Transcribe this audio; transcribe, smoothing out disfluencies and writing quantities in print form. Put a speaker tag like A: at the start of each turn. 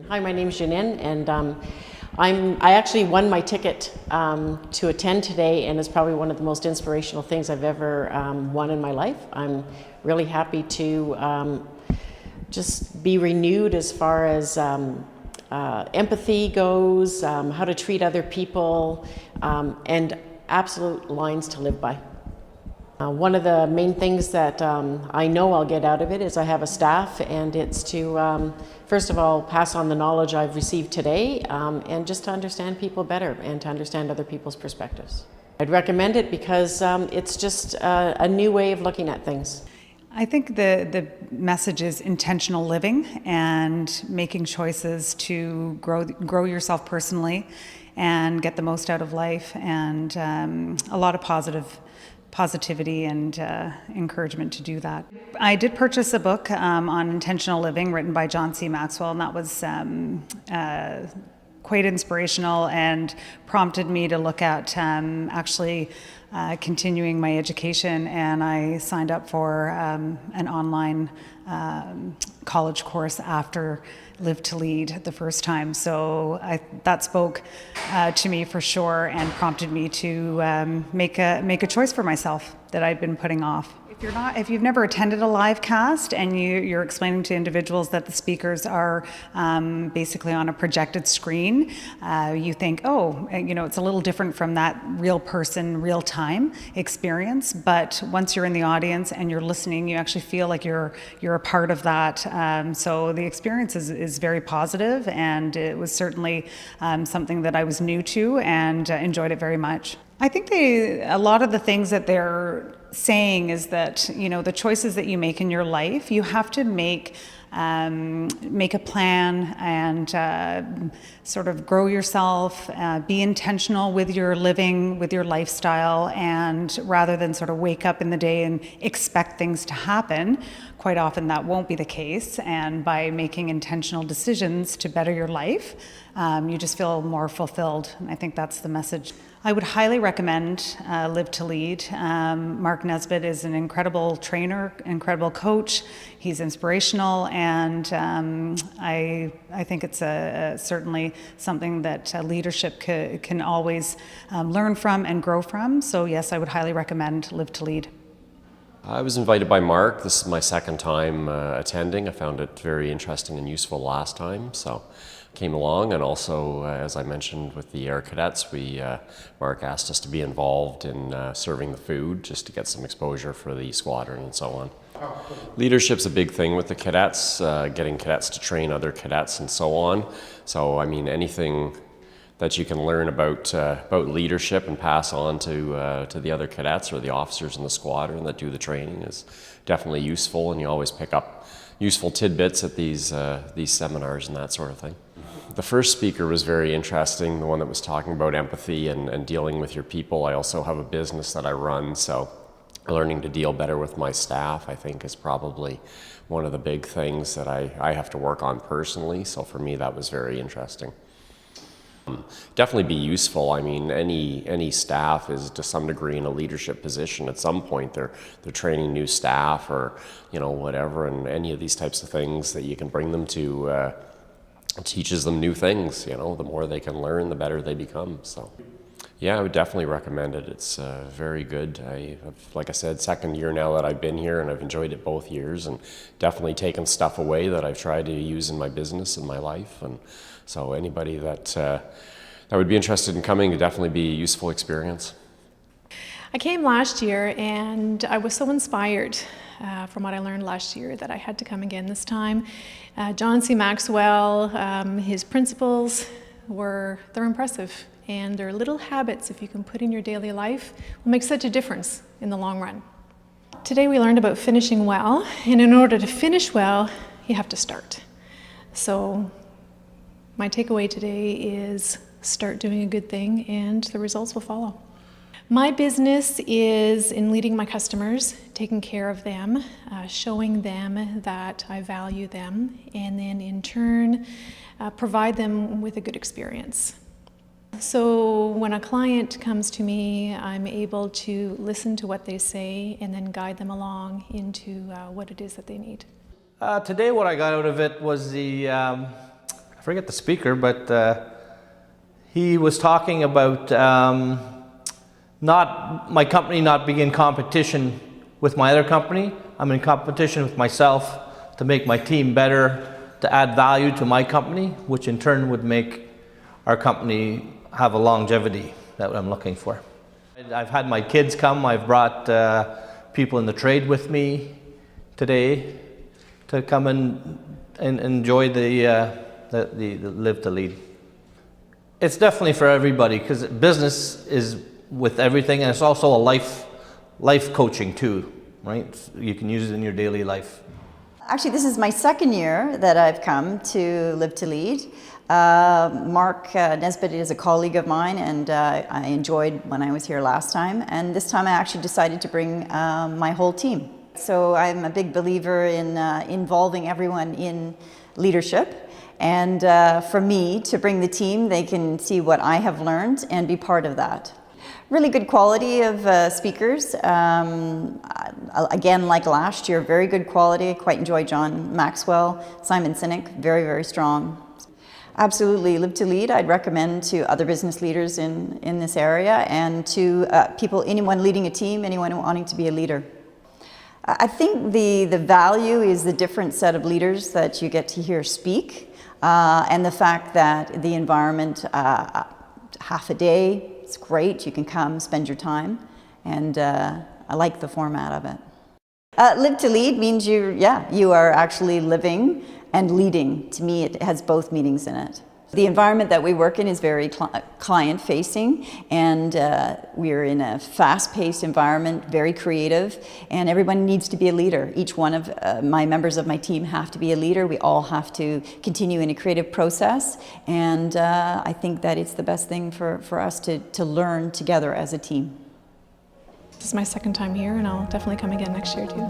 A: Hi, my name is Janine, and I actually won my ticket to attend today, and it's probably one of the most inspirational things I've ever won in my life. I'm really happy to just be renewed as far as empathy goes, how to treat other people, and absolute lines to live by. One of the main things that I know I'll get out of it is I have a staff, and it's to, first of all, pass on the knowledge I've received today, and just to understand people better and to understand other people's perspectives. I'd recommend it because it's just a new way of looking at things.
B: I think the message is intentional living and making choices to grow yourself personally and get the most out of life, and a lot of positivity and encouragement to do that. I did purchase a book on intentional living written by John Maxwell, and that was quite inspirational and prompted me to look at actually continuing my education, and I signed up for an online college course after Live2Lead the first time. So that spoke to me for sure and prompted me to make a choice for myself that I'd been putting off. If you've never attended a live cast and you're explaining to individuals that the speakers are basically on a projected screen, you think, oh, it's a little different from that real person, real time experience. But once you're in the audience and you're listening, you actually feel like you're a part of that. So the experience is very positive, and it was certainly something that I was new to and enjoyed it very much. I think a lot of the things that they're saying is that, the choices that you make in your life, you have to make a plan and sort of grow yourself, be intentional with your living, with your lifestyle, and rather than sort of wake up in the day and expect things to happen, quite often that won't be the case. And by making intentional decisions to better your life, you just feel more fulfilled. And I think that's the message. I would highly recommend Live2Lead. Mark Nesbitt is an incredible trainer, incredible coach. He's inspirational, and I think it's certainly something that leadership can always learn from and grow from. So yes, I would highly recommend Live2Lead.
C: I was invited by Mark. This is my second time attending. I found it very interesting and useful last time, so came along. And also, as I mentioned with the Air Cadets, Mark asked us to be involved in serving the food just to get some exposure for the squadron and so on. Leadership's a big thing with the cadets, getting cadets to train other cadets and so on. So, I mean, anything that you can learn about leadership and pass on to the other cadets or the officers in the squadron that do the training is definitely useful, and you always pick up useful tidbits at these seminars and that sort of thing. The first speaker was very interesting, the one that was talking about empathy and dealing with your people. I also have a business that I run, so learning to deal better with my staff, I think, is probably one of the big things that I have to work on personally. So for me, that was very interesting. Definitely be useful. I mean, any staff is to some degree in a leadership position at some point. They're training new staff or whatever, and any of these types of things that you can bring them to teaches them new things. The more they can learn, the better they become. So yeah, I would definitely recommend it. It's very good. Like I said, second year now that I've been here, and I've enjoyed it both years, and definitely taken stuff away that I've tried to use in my business and my life. And so anybody that would be interested in coming, would definitely be a useful experience.
D: I came last year, and I was so inspired from what I learned last year that I had to come again this time. John Maxwell, his principles they're impressive, and they're little habits, if you can put in your daily life, will make such a difference in the long run. Today we learned about finishing well, and in order to finish well, you have to start. So my takeaway today is start doing a good thing, and the results will follow. My business is in leading my customers, taking care of them, showing them that I value them, and then in turn provide them with a good experience. So when a client comes to me, I'm able to listen to what they say and then guide them along into what it is that they need.
E: Today what I got out of it was the forget the speaker, but he was talking about my company not being in competition with my other company. I'm in competition with myself to make my team better, to add value to my company, which in turn would make our company have a longevity that I'm looking for. I've had my kids come. I've brought people in the trade with me today to come and enjoy the Live2Lead. It's definitely for everybody, because business is with everything, and it's also a life coaching too, right? You can use it in your daily life.
F: Actually, this is my second year that I've come to Live2Lead. Mark Nesbitt is a colleague of mine, and I enjoyed when I was here last time. And this time I actually decided to bring my whole team. So I'm a big believer in involving everyone in leadership. And for me to bring the team, they can see what I have learned and be part of that. Really good quality of speakers. Again, like last year, very good quality. I quite enjoy John Maxwell, Sinek, very, very strong. Absolutely, Live2Lead, I'd recommend to other business leaders in this area, and to people, anyone leading a team, anyone wanting to be a leader. I think the value is the different set of leaders that you get to hear speak, and the fact that the environment, half a day, it's great. You can come, spend your time, and I like the format of it. Live2Lead means you are actually living and leading. To me, it has both meanings in it. The environment that we work in is very client-facing, and we're in a fast-paced environment, very creative, and everyone needs to be a leader. Each one of my members of my team have to be a leader. We all have to continue in a creative process, and I think that it's the best thing for us to learn together as a team.
D: This is my second time here, and I'll definitely come again next year too.